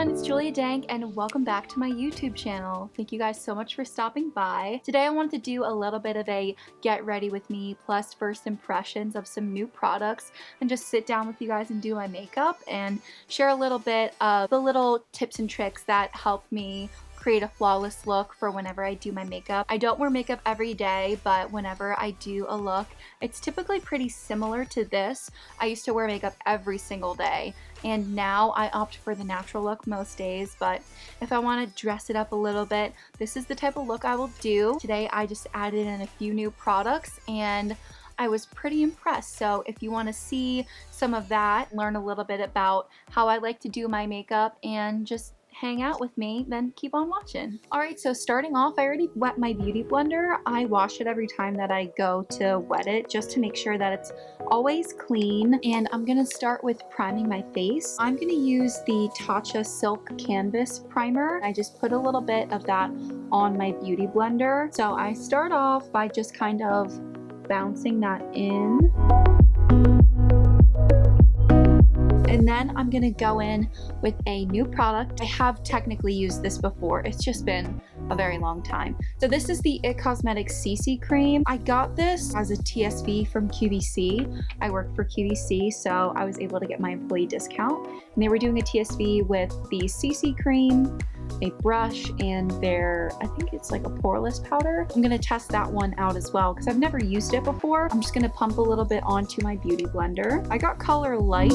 everyone, it's Julia Dank and welcome back to my YouTube channel. Thank you guys so much for stopping by. Today I wanted to do a little bit of a get ready with me plus first impressions of some new products and just sit down with you guys and do my makeup and share a little bit of the little tips and tricks that help me create a flawless look for whenever I do my makeup. I don't wear makeup every day, but whenever I do a look, it's typically pretty similar to this. I used to wear makeup every single day, and now I opt for the natural look most days, but if I want to dress it up a little bit, this is the type of look I will do. Today I just added in a few new products and I was pretty impressed. So if you want to see some of that, learn a little bit about how I like to do my makeup and just hang out with me, then keep on watching. Alright, so starting off, I already wet my beauty blender. I wash it every time that I go to wet it just to make sure that it's always clean. And I'm gonna start with priming my face. I'm gonna use the Tatcha Silk Canvas Primer. I just put a little bit of that on my beauty blender. So I start off by just kind of bouncing that in. And then I'm gonna go in with a new product. I have technically used this before. It's just been a very long time. So this is the IT Cosmetics CC Cream. I got this as a TSV from QVC. I work for QVC, so I was able to get my employee discount. And they were doing a TSV with the CC Cream, a brush, and their, I think it's like a poreless powder. I'm gonna test that one out as well because I've never used it before. I'm just gonna pump a little bit onto my beauty blender. I got color light.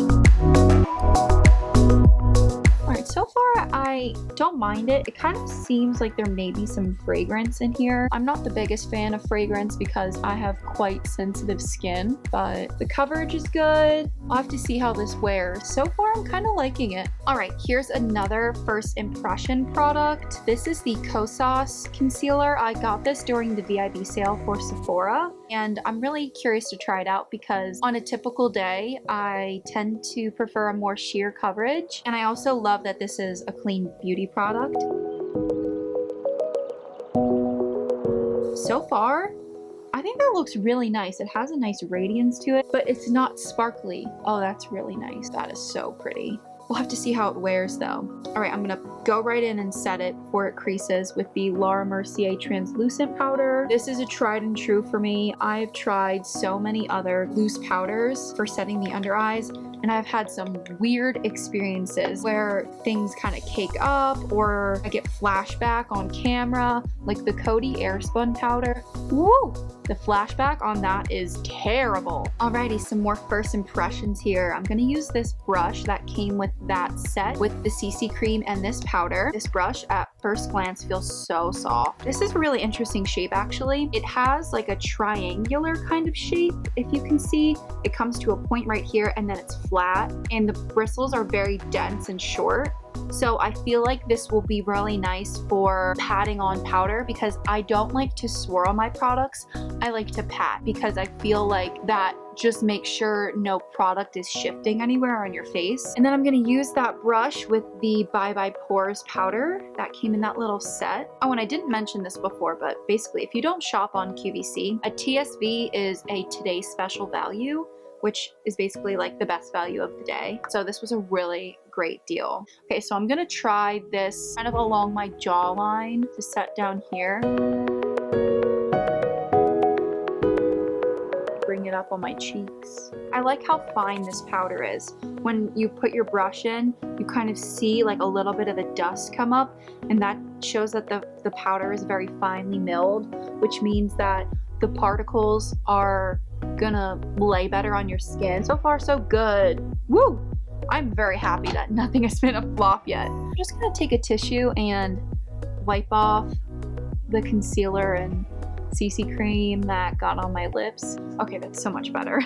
Alright, so far I don't mind it. It kind of seems like there may be some fragrance in here. I'm not the biggest fan of fragrance because I have quite sensitive skin, but the coverage is good. I'll have to see how this wears. So far I'm kind of liking it. Alright, here's another first impression product. This is the Kosas concealer. I got this during the VIB sale for Sephora, and I'm really curious to try it out because on a typical day I tend to prefer a more sheer coverage, and I also love that this is a clean beauty product. So far, I think that looks really nice. It has a nice radiance to it, but it's not sparkly. Oh, that's really nice. That is so pretty. We'll have to see how it wears though. All right, I'm gonna go right in and set it before it creases with the Laura Mercier translucent powder. This is a tried and true for me. I've tried so many other loose powders for setting the under eyes, and I've had some weird experiences where things kind of cake up or I get flashback on camera, like the Coty Airspun powder. Woo! The flashback on that is terrible. Alrighty, some more first impressions here. I'm gonna use this brush that came with that set with the CC cream and this powder. This brush at first glance feels so soft. This is a really interesting shape actually. It has like a triangular kind of shape. If you can see, it comes to a point right here and then it's flat, and the bristles are very dense and short. So I feel like this will be really nice for patting on powder because I don't like to swirl my products. I like to pat because I feel like that just makes sure no product is shifting anywhere on your face. And then I'm gonna use that brush with the Bye Bye Pores powder that came in that little set. Oh, and I didn't mention this before, but basically if you don't shop on QVC, a TSV is a today's special value, which is basically like the best value of the day. So this was a really great deal. Okay, so I'm gonna try this kind of along my jawline to set down here. Bring it up on my cheeks. I like how fine this powder is. When you put your brush in, you kind of see like a little bit of a dust come up, and that shows that the powder is very finely milled, which means that the particles are gonna lay better on your skin. So far, so good. Woo! I'm very happy that nothing has been a flop yet. I'm just gonna take a tissue and wipe off the concealer and CC cream that got on my lips. Okay, that's so much better.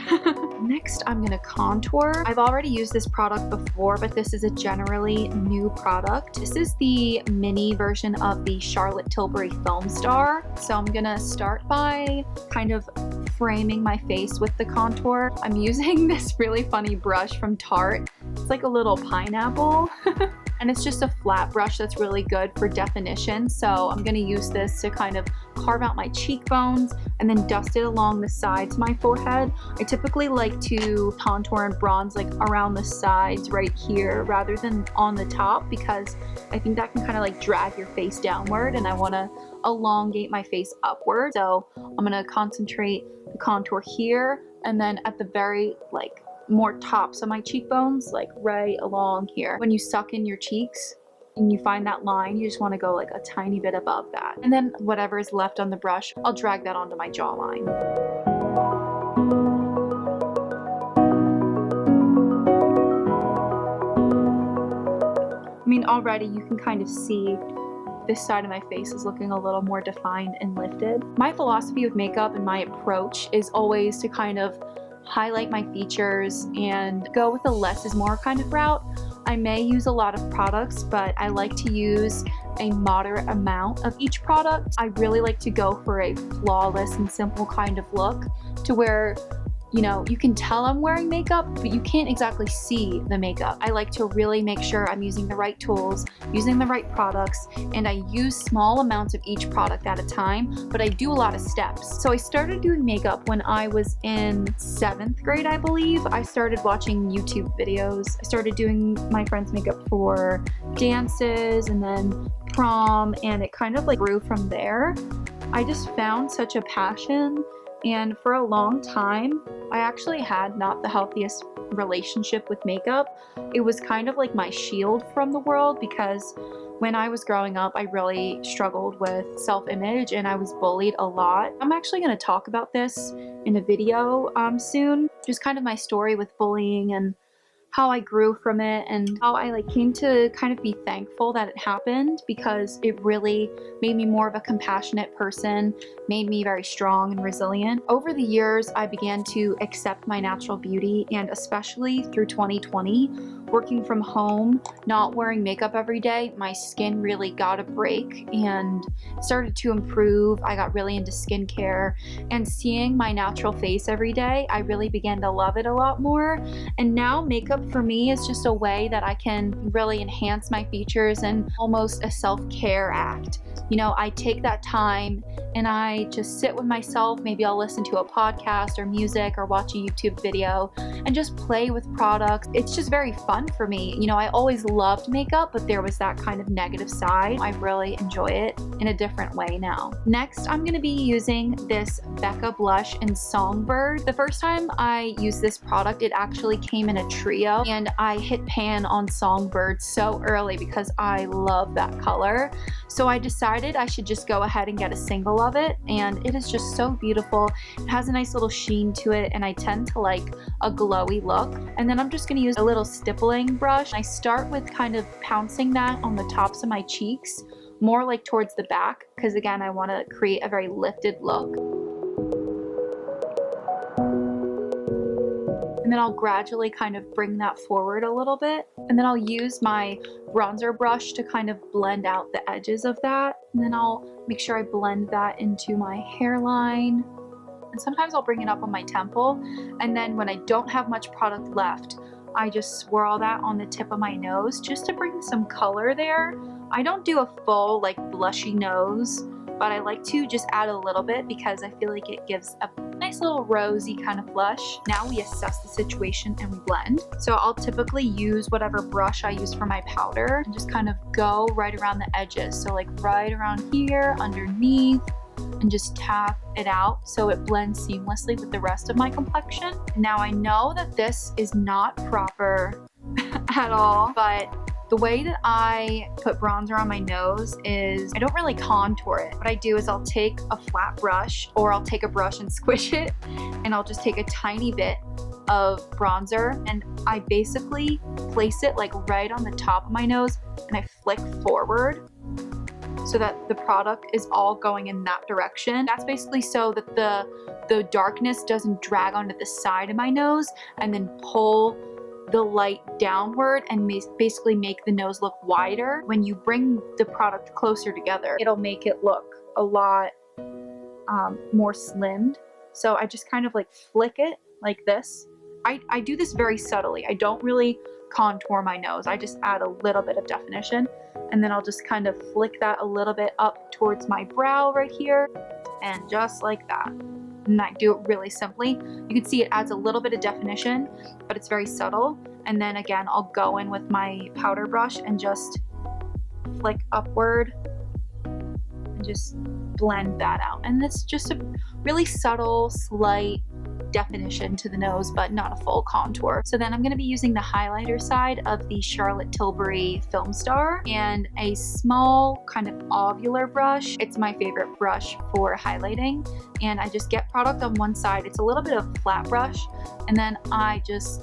Next, I'm gonna contour. I've already used this product before, but this is a generally new product. This is the mini version of the Charlotte Tilbury Film Star. So I'm gonna start by kind of framing my face with the contour. I'm using this really funny brush from Tarte. It's like a little pineapple. And it's just a flat brush that's really good for definition. So I'm gonna use this to kind of carve out my cheekbones, and then dust it along the sides of my forehead. I typically like to contour and bronze like around the sides right here rather than on the top, because I think that can kind of like drag your face downward, and I want to elongate my face upward. So I'm going to concentrate the contour here, and then at the very like more tops of my cheekbones, like right along here. When you suck in your cheeks and you find that line, you just want to go like a tiny bit above that. And then whatever is left on the brush, I'll drag that onto my jawline. I mean, already you can kind of see this side of my face is looking a little more defined and lifted. My philosophy with makeup and my approach is always to kind of highlight my features and go with a less is more kind of route. I may use a lot of products, but I like to use a moderate amount of each product. I really like to go for a flawless and simple kind of look, to where, you know, you can tell I'm wearing makeup, but you can't exactly see the makeup. I like to really make sure I'm using the right tools, using the right products, and I use small amounts of each product at a time, but I do a lot of steps. So I started doing makeup when I was in 7th grade, I believe. I started watching YouTube videos. I started doing my friends' makeup for dances and then prom, and it kind of like grew from there. I just found such a passion. And for a long time, I actually had not the healthiest relationship with makeup. It was kind of like my shield from the world, because when I was growing up, I really struggled with self-image and I was bullied a lot. I'm actually going to talk about this in a video soon, just kind of my story with bullying and how I grew from it, and how I like came to kind of be thankful that it happened, because it really made me more of a compassionate person, made me very strong and resilient. Over the years, I began to accept my natural beauty, and especially through 2020, working from home, not wearing makeup every day, my skin really got a break and started to improve. I got really into skincare, and seeing my natural face every day, I really began to love it a lot more. And now makeup for me is just a way that I can really enhance my features, and almost a self-care act. You know, I take that time and I just sit with myself. Maybe I'll listen to a podcast or music or watch a YouTube video and just play with products. It's just very fun for me. You know, I always loved makeup, but there was that kind of negative side. I really enjoy it in a different way now. Next, I'm going to be using this Becca blush in Songbird. The first time I used this product, it actually came in a trio, and I hit pan on Songbird so early because I love that color. So I decided I should just go ahead and get a single of it, and it is just so beautiful. It has a nice little sheen to it, and I tend to like a glowy look. And then I'm just going to use a little stippling brush. I start with kind of pouncing that on the tops of my cheeks, more like towards the back, because again, I want to create a very lifted look. And then I'll gradually kind of bring that forward a little bit. And then I'll use my bronzer brush to kind of blend out the edges of that. And then I'll make sure I blend that into my hairline. And sometimes I'll bring it up on my temple. And then when I don't have much product left, I just swirl that on the tip of my nose just to bring some color there. I don't do a full like blushy nose, but I like to just add a little bit because I feel like it gives a nice little rosy kind of blush. Now we assess the situation and we blend. So I'll typically use whatever brush I use for my powder and just kind of go right around the edges. So like right around here, underneath, and just tap it out so it blends seamlessly with the rest of my complexion. Now I know that this is not proper at all, but the way that I put bronzer on my nose is I don't really contour it. What I do is I'll take a flat brush, or I'll take a brush and squish it, and I'll just take a tiny bit of bronzer, and I basically place it like right on the top of my nose, and I flick forward so that the product is all going in that direction. That's basically so that the darkness doesn't drag onto the side of my nose and then pull the light downward and basically make the nose look wider. When you bring the product closer together, it'll make it look a lot more slimmed. So I just kind of like flick it like this. I do this very subtly. I don't really contour my nose. I just add a little bit of definition, and then I'll just kind of flick that a little bit up towards my brow right here, and just like that. And I do it really simply. You can see it adds a little bit of definition, but it's very subtle. And then again, I'll go in with my powder brush and just flick upward and just blend that out. And it's just a really subtle, slight definition to the nose, but not a full contour. So then I'm going to be using the highlighter side of the Charlotte Tilbury Film Star and a small kind of ovular brush. It's my favorite brush for highlighting, and I just get product on one side. It's a little bit of a flat brush, and then I just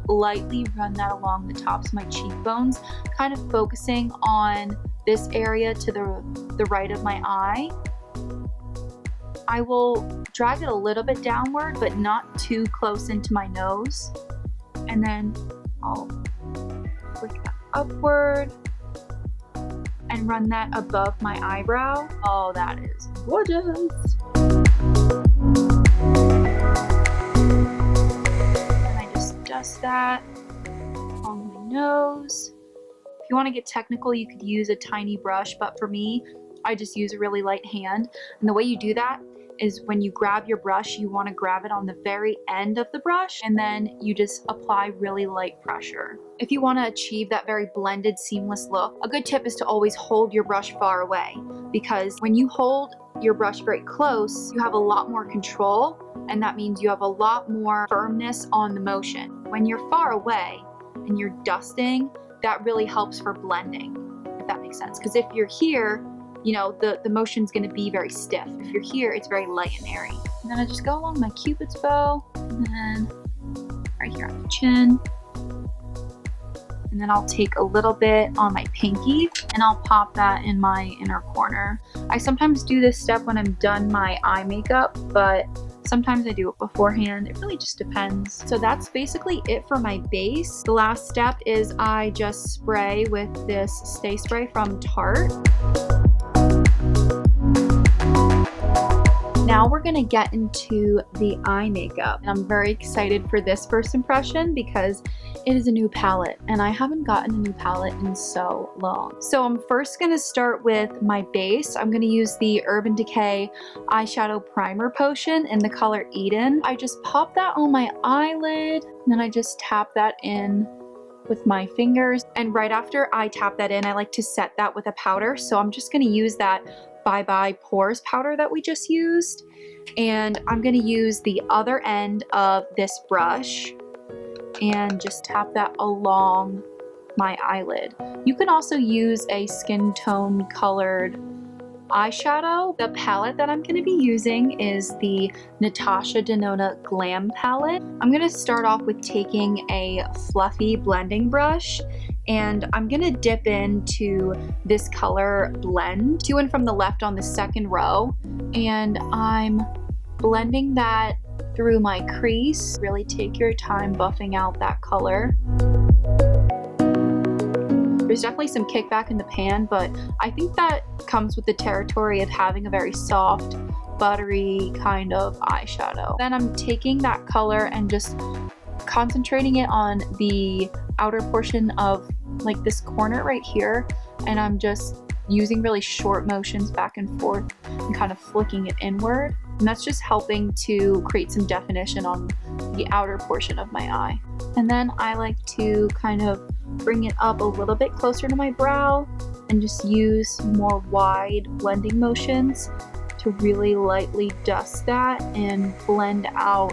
lightly run that along the tops of my cheekbones, kind of focusing on this area to the right of my eye. I will drag it a little bit downward, but not too close into my nose. And then I'll flick that upward and run that above my eyebrow. Oh, that is gorgeous. And I just dust that on my nose. If you want to get technical, you could use a tiny brush, but for me, I just use a really light hand. And the way you do that is when you grab your brush, you want to grab it on the very end of the brush, and then you just apply really light pressure. If you want to achieve that very blended, seamless look, a good tip is to always hold your brush far away, because when you hold your brush very close, you have a lot more control, and that means you have a lot more firmness on the motion. When you're far away and you're dusting, that really helps for blending, if that makes sense. Because if you're here, you know, the motion's gonna be very stiff. If you're here, it's very light and airy. And then I just go along my Cupid's bow, and then right here on the chin. And then I'll take a little bit on my pinky, and I'll pop that in my inner corner. I sometimes do this step when I'm done my eye makeup, but sometimes I do it beforehand. It really just depends. So that's basically it for my base. The last step is I just spray with this Stay Spray from Tarte. Now we're gonna get into the eye makeup. And I'm very excited for this first impression because it is a new palette, and I haven't gotten a new palette in so long. So I'm first gonna start with my base. I'm gonna use the Urban Decay Eyeshadow Primer Potion in the color Eden. I just pop that on my eyelid, and then I just tap that in with my fingers. And right after I tap that in, I like to set that with a powder. So I'm just gonna use that Bye Bye Pores powder that we just used, and I'm going to use the other end of this brush and just tap that along my eyelid. You can also use a skin tone colored eyeshadow. The palette that I'm going to be using is the Natasha Denona Glam palette. I'm going to start off with taking a fluffy blending brush, and I'm gonna dip into this color Blend to and from the left on the second row, and I'm blending that through my crease. Really take your time buffing out that color. There's definitely some kickback in the pan, but I think that comes with the territory of having a very soft, buttery kind of eyeshadow. Then I'm taking that color and just concentrating it on the outer portion of like this corner right here, and I'm just using really short motions back and forth and kind of flicking it inward, and that's just helping to create some definition on the outer portion of my eye. And then I like to kind of bring it up a little bit closer to my brow and just use more wide blending motions to really lightly dust that and blend out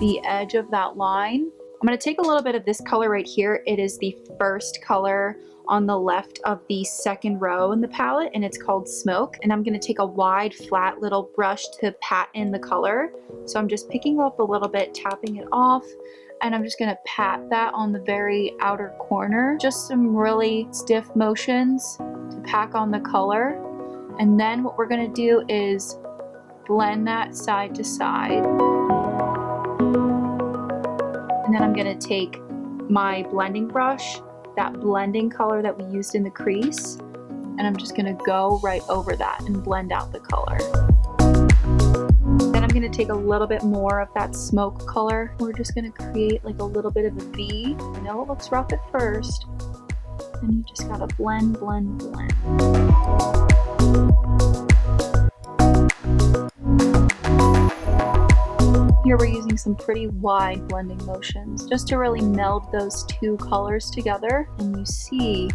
the edge of that line. I'm going to take a little bit of this color right here. It is the first color on the left of the second row in the palette, and it's called Smoke. And I'm going to take a wide, flat little brush to pat in the color. So I'm just picking up a little bit, tapping it off, and I'm just going to pat that on the very outer corner. Just some really stiff motions to pack on the color. And then what we're going to do is blend that side to side. And then I'm gonna take my blending brush, that blending color that we used in the crease, and I'm just gonna go right over that and blend out the color. Then I'm gonna take a little bit more of that smoke color. We're just gonna create like a little bit of a V. I know it looks rough at first. And you just gotta blend, blend, blend. Here we're using some pretty wide blending motions just to really meld those two colors together. And you see,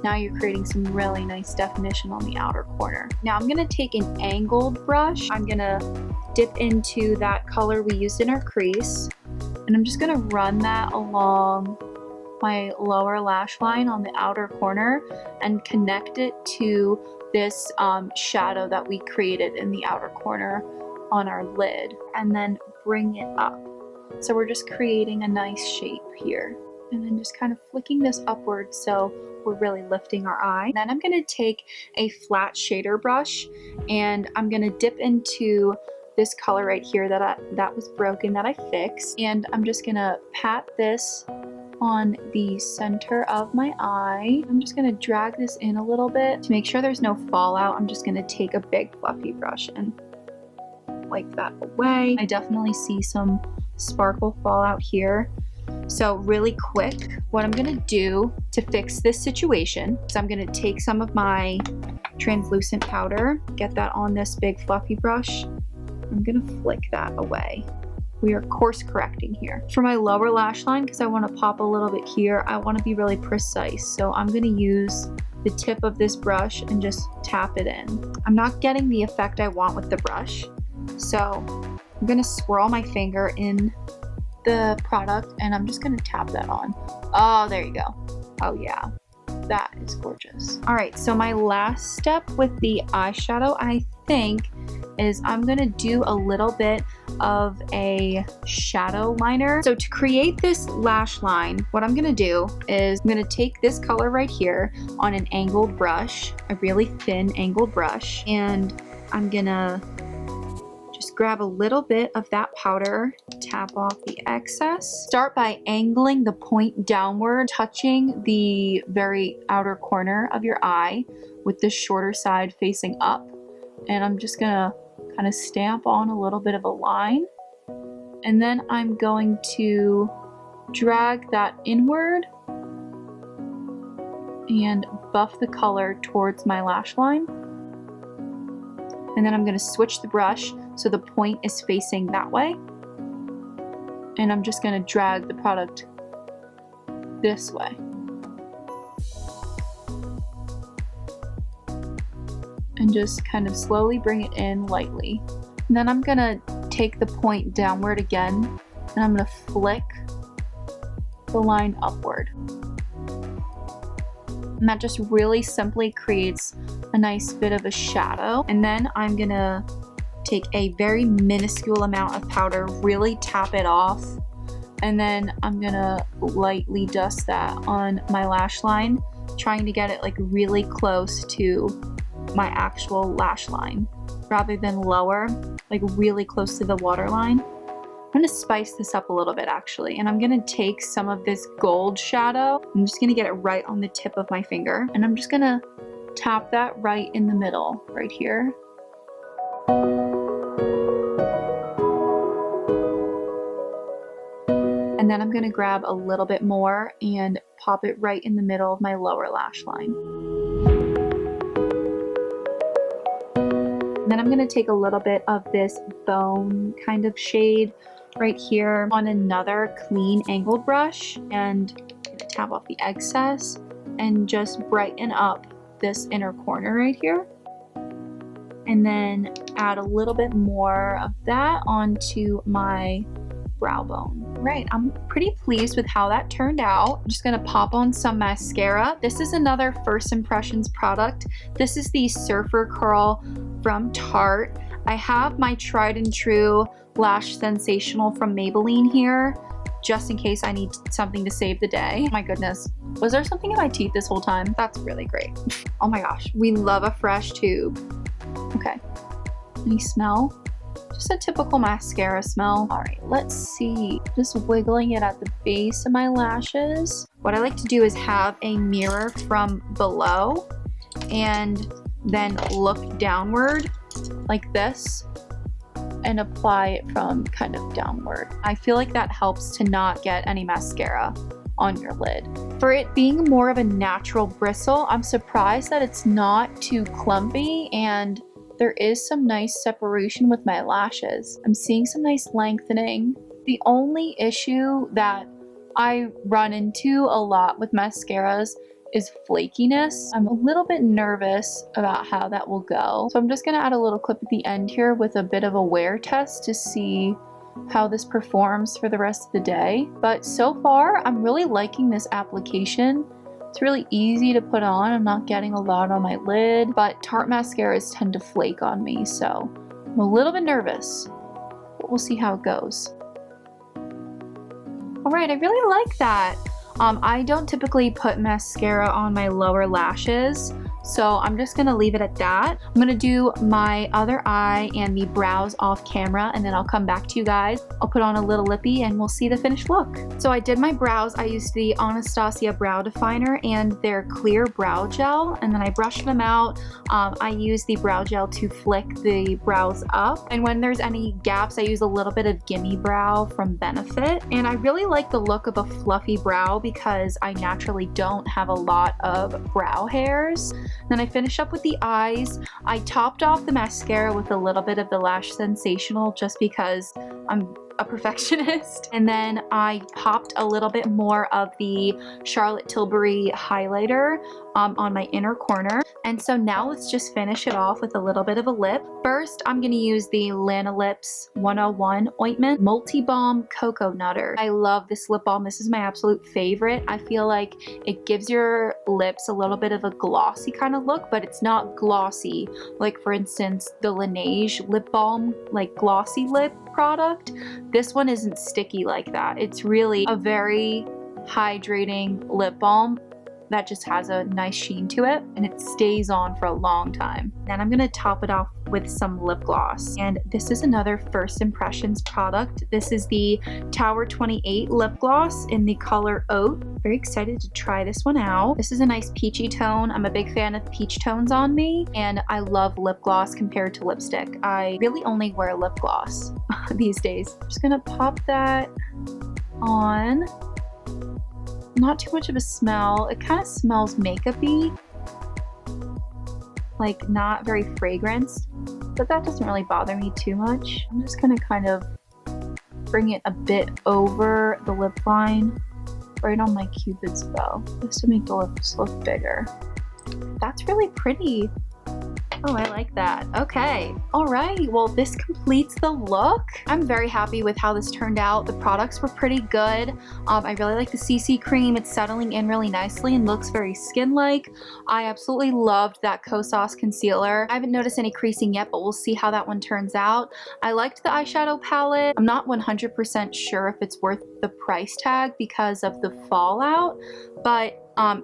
now you're creating some really nice definition on the outer corner. Now I'm gonna take an angled brush. I'm gonna dip into that color we used in our crease. And I'm just gonna run that along my lower lash line on the outer corner and connect it to this shadow that we created in the outer corner on our lid, and then bring it up. So we're just creating a nice shape here, and then just kind of flicking this upward so we're really lifting our eye. Then I'm gonna take a flat shader brush and I'm gonna dip into this color right here that was broken that I fixed, and I'm just gonna pat this on the center of my eye. I'm just gonna drag this in a little bit to make sure there's no fallout. I'm just gonna take a big fluffy brush and wipe that away. I definitely see some sparkle fallout here. So really quick, what I'm gonna do to fix this situation is I'm gonna take some of my translucent powder, get that on this big fluffy brush. I'm gonna flick that away. We are course correcting here. For my lower lash line, because I want to pop a little bit here, I want to be really precise. So I'm going to use the tip of this brush and just tap it in. I'm not getting the effect I want with the brush. So I'm going to swirl my finger in the product and I'm just going to tap that on. Oh, there you go. Oh yeah, that is gorgeous. All right, so my last step with the eyeshadow, I think, is I'm gonna do a little bit of a shadow liner. So to create this lash line, what I'm gonna do is I'm gonna take this color right here on an angled brush, a really thin angled brush, and I'm gonna just grab a little bit of that powder, tap off the excess. Start by angling the point downward, touching the very outer corner of your eye with the shorter side facing up. And I'm just gonna kind of stamp on a little bit of a line. And then I'm going to drag that inward and buff the color towards my lash line. And then I'm gonna switch the brush so the point is facing that way. And I'm just gonna drag the product this way. And just kind of slowly bring it in lightly. And then I'm gonna take the point downward again and I'm gonna flick the line upward. And that just really simply creates a nice bit of a shadow. And then I'm gonna take a very minuscule amount of powder, really tap it off, and then I'm gonna lightly dust that on my lash line, trying to get it like really close to my actual lash line rather than lower, like really close to the waterline. I'm gonna spice this up a little bit actually, and I'm gonna take some of this gold shadow. I'm just gonna get it right on the tip of my finger, and I'm just gonna tap that right in the middle, right here. And then I'm gonna grab a little bit more and pop it right in the middle of my lower lash line. And then I'm gonna take a little bit of this bone kind of shade right here on another clean angled brush and tap off the excess and just brighten up this inner corner right here. And then add a little bit more of that onto my brow bone. Right, I'm pretty pleased with how that turned out. I'm just gonna pop on some mascara. This is another First Impressions product. This is the Surfer Curl from Tarte. I have my tried and true Lash Sensational from Maybelline here, just in case I need something to save the day. Oh my goodness, was there something in my teeth this whole time? That's really great. Oh my gosh, we love a fresh tube. Okay, any smell? Just a typical mascara smell. All right, let's see. Just wiggling it at the base of my lashes. What I like to do is have a mirror from below and then look downward like this and apply it from kind of downward. I feel like that helps to not get any mascara on your lid. For it being more of a natural bristle, I'm surprised that it's not too clumpy, and there is some nice separation with my lashes. I'm seeing some nice lengthening. The only issue that I run into a lot with mascaras is flakiness. I'm a little bit nervous about how that will go. So I'm just gonna add a little clip at the end here with a bit of a wear test to see how this performs for the rest of the day. But so far, I'm really liking this application. It's really easy to put on. I'm not getting a lot on my lid, but Tarte mascaras tend to flake on me, so I'm a little bit nervous, but we'll see how it goes. All right, I really like that. I don't typically put mascara on my lower lashes, so I'm just gonna leave it at that. I'm gonna do my other eye and the brows off camera, and then I'll come back to you guys. I'll put on a little lippy and we'll see the finished look. So I did my brows. I used the Anastasia brow definer and their clear brow gel, and then I brushed them out. I use the brow gel to flick the brows up, and when there's any gaps, I use a little bit of Gimme Brow from Benefit. And I really like the look of a fluffy brow because I naturally don't have a lot of brow hairs. Then I finish up with the eyes. I topped off the mascara with a little bit of the Lash Sensational just because I'm a perfectionist. And then I popped a little bit more of the Charlotte Tilbury highlighter on my inner corner. And so now let's just finish it off with a little bit of a lip. First, I'm gonna use the Lanolips 101 Ointment Multi-Balm Cocoa Nutter. I love this lip balm. This is my absolute favorite. I feel like it gives your lips a little bit of a glossy kind of look, but it's not glossy. Like for instance, the Laneige lip balm, like glossy lip product. This one isn't sticky like that. It's really a very hydrating lip balm that just has a nice sheen to it, and it stays on for a long time. Then I'm gonna top it off with some lip gloss, and this is another First Impressions product. This is the Tower 28 lip gloss in the color Oat. Very excited to try this one out. This is a nice peachy tone. I'm a big fan of peach tones on me, and I love lip gloss compared to lipstick. I really only wear lip gloss these days. I'm just gonna pop that on. Not too much of a smell. It kind of smells makeup-y, like not very fragranced, but that doesn't really bother me too much. I'm just gonna kind of bring it a bit over the lip line, right on my Cupid's bow, just to make the lips look bigger. That's really pretty. Oh, I like that. Okay. All right. Well, this completes the look. I'm very happy with how this turned out. The products were pretty good. I really like the CC cream. It's settling in really nicely and looks very skin-like. I absolutely loved that Kosas concealer. I haven't noticed any creasing yet, but we'll see how that one turns out. I liked the eyeshadow palette. I'm not 100% sure if it's worth the price tag because of the fallout, but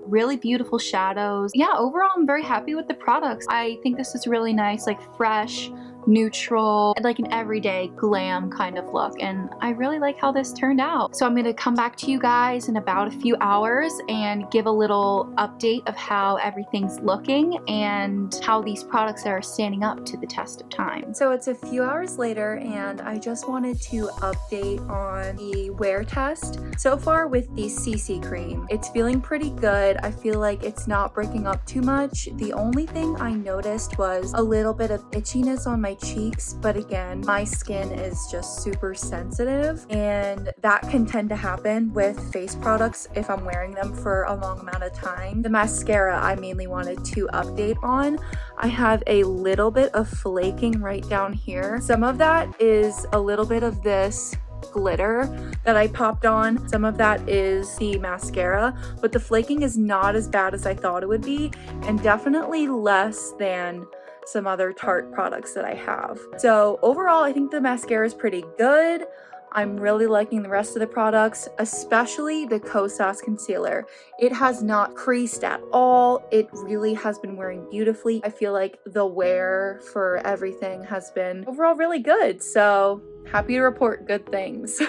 really beautiful shadows. Yeah, overall I'm very happy with the products. I think this is really nice, like fresh, neutral, and like an everyday glam kind of look, and I really like how this turned out. So I'm gonna come back to you guys in about a few hours and give a little update of how everything's looking and how these products are standing up to the test of time. So it's a few hours later, and I just wanted to update on the wear test. So far with the CC cream, it's feeling pretty good. I feel like it's not breaking up too much. The only thing I noticed was a little bit of itchiness on my cheeks, but again, my skin is just super sensitive, and that can tend to happen with face products if I'm wearing them for a long amount of time. The mascara I mainly wanted to update on. I have a little bit of flaking right down here. Some of that is a little bit of this glitter that I popped on. Some of that is the mascara, but the flaking is not as bad as I thought it would be, and definitely less than some other Tarte products that I have. So overall, I think the mascara is pretty good. I'm really liking the rest of the products, especially the Kosas concealer. It has not creased at all. It really has been wearing beautifully. I feel like the wear for everything has been overall really good. So happy to report good things.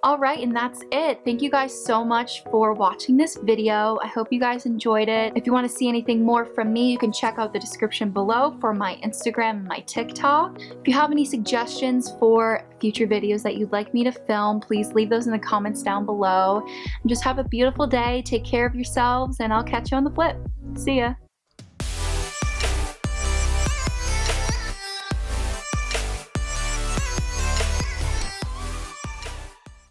All right, and that's it. Thank you guys so much for watching this video. I hope you guys enjoyed it. If you want to see anything more from me, you can check out the description below for my Instagram and my TikTok. If you have any suggestions for future videos that you'd like me to film, please leave those in the comments down below. And just have a beautiful day. Take care of yourselves, and I'll catch you on the flip. See ya.